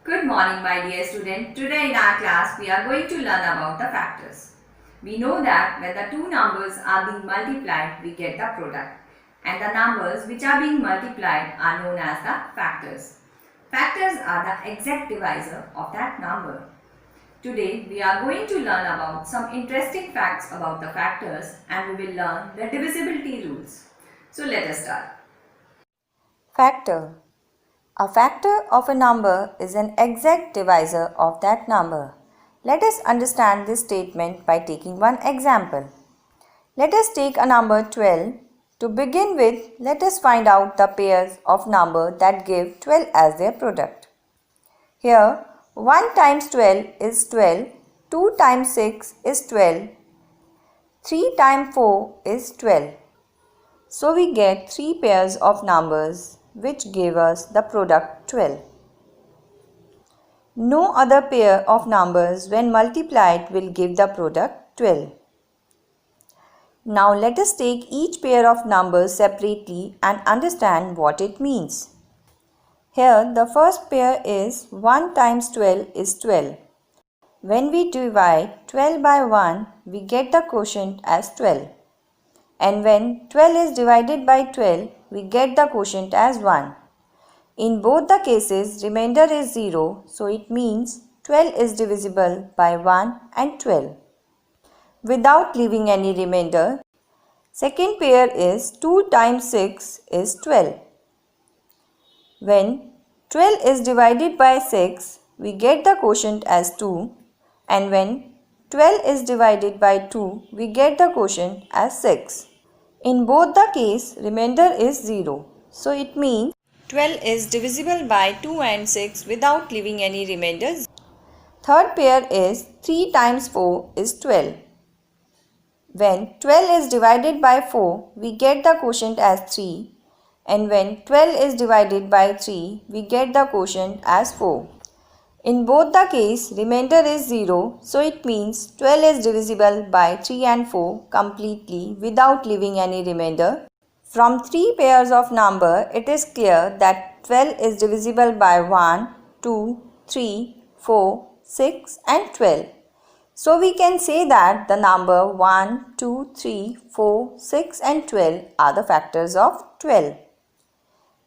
Good morning, my dear student. Today in our class, we are going to learn about the factors. We know that when the two numbers are being multiplied, we get the product. And the numbers which are being multiplied are known as the factors. Factors are the exact divisor of that number. Today, we are going to learn about some interesting facts about the factors and we will learn the divisibility rules. So let us start. Factor. A factor of a number is an exact divisor of that number. Let us understand this statement by taking one example. Let us take a number 12. To begin with, let us find out the pairs of number that give 12 as their product. Here, 1 times 12 is 12, 2 times 6 is 12, 3 times 4 is 12. So we get 3 pairs of numbers which give us the product 12. No other pair of numbers when multiplied will give the product 12. Now let us take each pair of numbers separately and understand what it means. Here the first pair is 1 times 12 is 12. When we divide 12 by 1, we get the quotient as 12. And when 12 is divided by 12, we get the quotient as 1. In both the cases, remainder is 0, so it means 12 is divisible by 1 and 12. Without leaving any remainder, second pair is 2 times 6 is 12. When 12 is divided by 6, we get the quotient as 2, and when 12 is divided by 2, we get the quotient as 6. In both the case, remainder is 0. So it means 12 is divisible by 2 and 6 without leaving any remainder. Third pair is 3 times 4 is 12. When 12 is divided by 4, we get the quotient as 3. And when 12 is divided by 3, we get the quotient as 4. In both the case, remainder is 0, so it means 12 is divisible by 3 and 4 completely without leaving any remainder. From 3 pairs of number, it is clear that 12 is divisible by 1, 2, 3, 4, 6 and 12. So we can say that the number 1, 2, 3, 4, 6 and 12 are the factors of 12.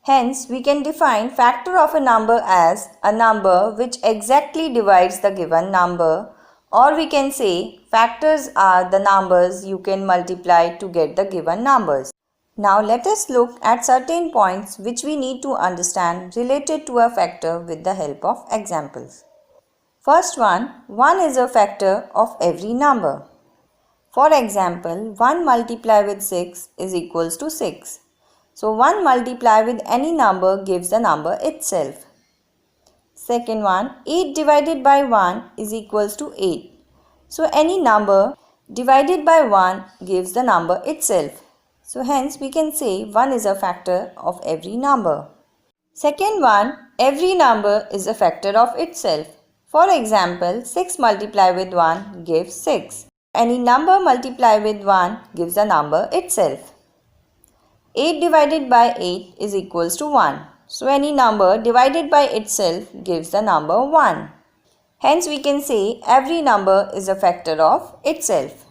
Hence, we can define factor of a number as a number which exactly divides the given number, or we can say factors are the numbers you can multiply to get the given numbers. Now let us look at certain points which we need to understand related to a factor with the help of examples. First one is a factor of every number. For example, 1 multiplied with 6 is equals to 6. So 1 multiplied with any number gives the number itself. Second one, 8 divided by 1 is equals to 8. So any number divided by 1 gives the number itself. So hence we can say 1 is a factor of every number. Second one, every number is a factor of itself. For example, 6 multiplied with 1 gives 6. Any number multiplied with 1 gives the number itself. 8 divided by 8 is equals to 1. So any number divided by itself gives the number 1. Hence we can say every number is a factor of itself.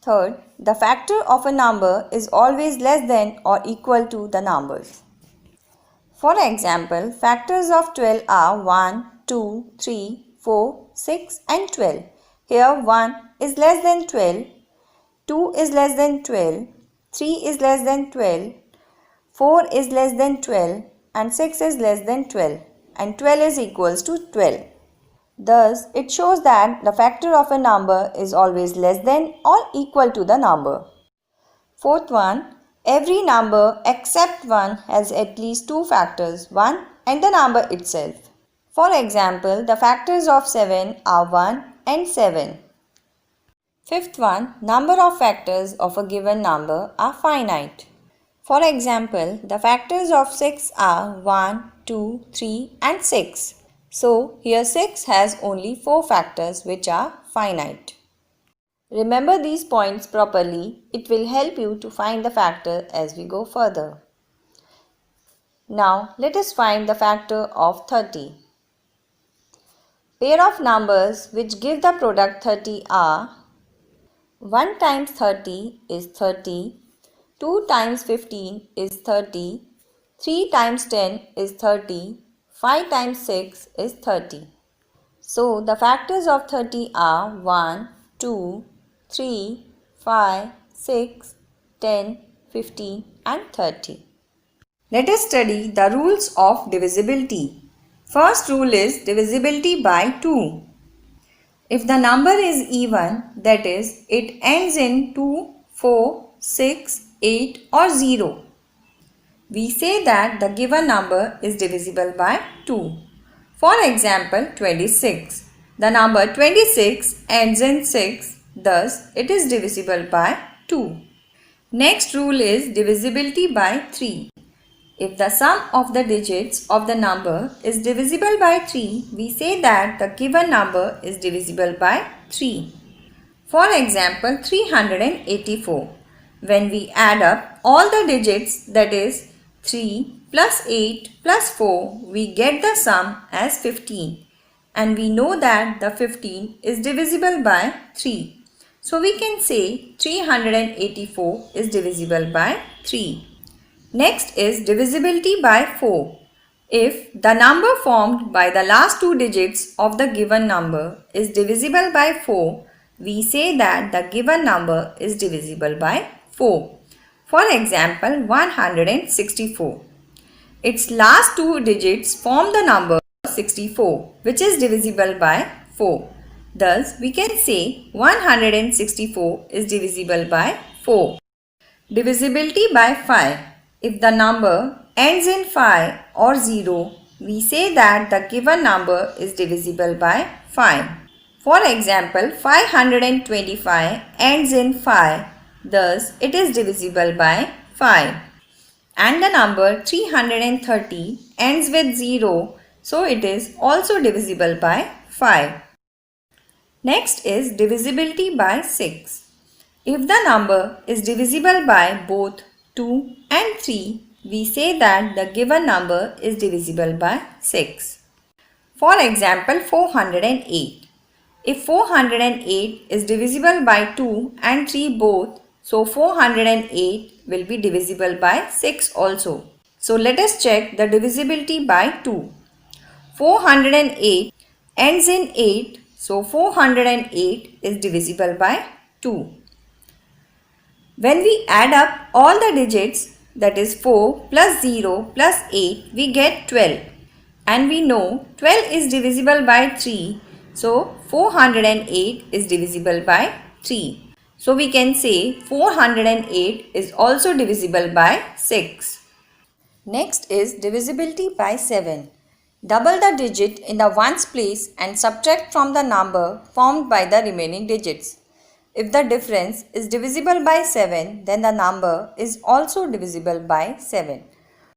Third, the factor of a number is always less than or equal to the numbers. For example, factors of 12 are 1, 2, 3, 4, 6 and 12. Here 1 is less than 12, 2 is less than 12, 3 is less than 12, 4 is less than 12 and 6 is less than 12 and 12 is equals to 12. Thus, it shows that the factor of a number is always less than or equal to the number. Fourth one, every number except 1 has at least 2 factors, 1 and the number itself. For example, the factors of 7 are 1 and 7. Fifth one, number of factors of a given number are finite. For example, the factors of 6 are 1, 2, 3 and 6. So, here 6 has only 4 factors which are finite. Remember these points properly. It will help you to find the factor as we go further. Now, let us find the factor of 30. Pair of numbers which give the product 30 are 1 times 30 is 30, 2 times 15 is 30, 3 times 10 is 30, 5 times 6 is 30. So the factors of 30 are 1, 2, 3, 5, 6, 10, 15 and 30. Let us study the rules of divisibility. First rule is divisibility by 2. If the number is even, that is, it ends in 2, 4, 6, 8 or 0, we say that the given number is divisible by 2. For example, 26. The number 26 ends in 6, thus it is divisible by 2. Next rule is divisibility by 3. If the sum of the digits of the number is divisible by 3, we say that the given number is divisible by 3. For example, 384. When we add up all the digits, that is 3 plus 8 plus 4, we get the sum as 15. And we know that the 15 is divisible by 3. So we can say 384 is divisible by 3. Next is divisibility by 4. If the number formed by the last two digits of the given number is divisible by 4, we say that the given number is divisible by 4. For example, 164. Its last two digits form the number 64, which is divisible by 4. Thus, we can say 164 is divisible by 4. Divisibility by 5. If the number ends in 5 or 0, we say that the given number is divisible by 5. For example, 525 ends in 5, thus it is divisible by 5. And the number 330 ends with 0, so it is also divisible by 5. Next is divisibility by 6. If the number is divisible by both 2 and 3, we say that the given number is divisible by 6. For example, 408. If 408 is divisible by 2 and 3 both, so 408 will be divisible by 6 also. So let us check the divisibility by 2. 408 ends in 8, so 408 is divisible by 2. When we add up all the digits, that is 4 plus 0 plus 8, we get 12. And we know 12 is divisible by 3, so 408 is divisible by 3. So we can say 408 is also divisible by 6. Next is divisibility by 7. Double the digit in the ones place and subtract from the number formed by the remaining digits. If the difference is divisible by 7, then the number is also divisible by 7.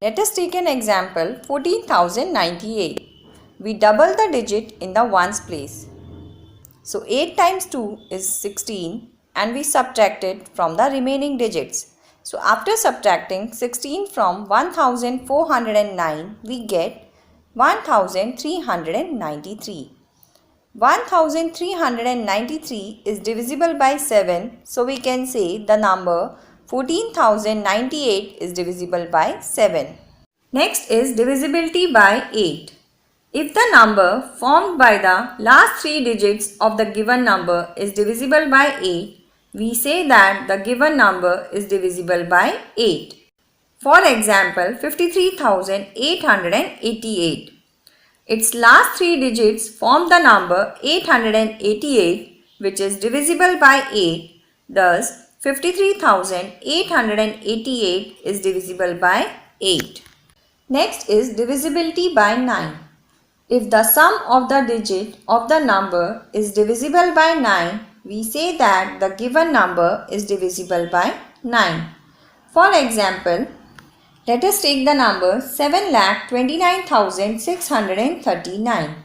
Let us take an example, 14,098. We double the digit in the ones place. So 8 times 2 is 16 and we subtract it from the remaining digits. So after subtracting 16 from 1409, we get 1393. 1393 is divisible by 7, so we can say the number 14,098 is divisible by 7. Next is divisibility by 8. If the number formed by the last three digits of the given number is divisible by 8, we say that the given number is divisible by 8. For example, 53,888. Its last three digits form the number 888, which is divisible by 8. Thus, 53,888 is divisible by 8. Next is divisibility by 9. If the sum of the digit of the number is divisible by 9, we say that the given number is divisible by 9. For example, let us take the number 7,29,639.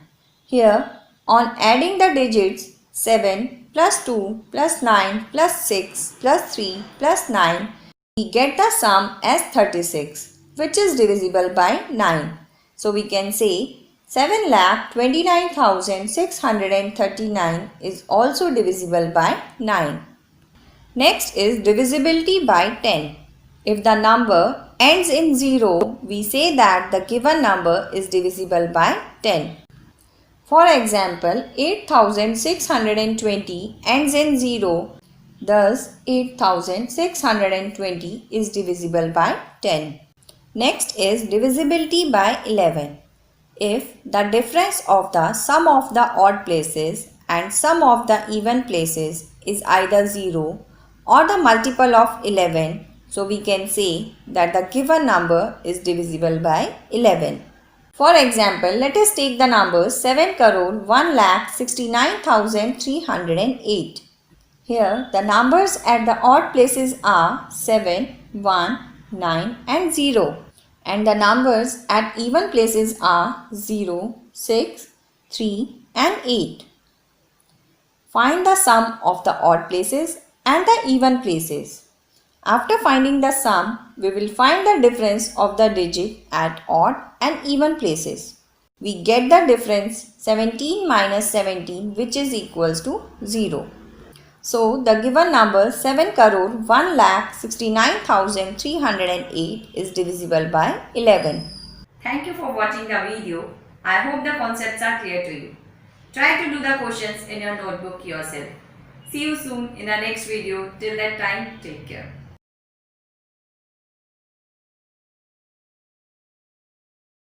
Here, on adding the digits 7 plus 2 plus 9 plus 6 plus 3 plus 9, we get the sum as 36, which is divisible by 9. So we can say 7,29,639 is also divisible by 9. Next is divisibility by 10. If the number ends in 0, we say that the given number is divisible by 10. For example, 8,620 ends in 0, thus 8,620 is divisible by 10. Next is divisibility by 11. If the difference of the sum of the odd places and sum of the even places is either 0 or the multiple of 11, so we can say that the given number is divisible by 11. For example, let us take the numbers 7,1,69,308. Here the numbers at the odd places are 7, 1, 9 and 0, and the numbers at even places are 0, 6, 3 and 8. Find the sum of the odd places and the even places. After finding the sum, we will find the difference of the digit at odd and even places. We get the difference 17 minus 17, which is equals to 0. So the given number 7,1,69,308 is divisible by 11. Thank you for watching the video. I hope the concepts are clear to you. Try to do the questions in your notebook yourself. See you soon in the next video. Till that time, take care.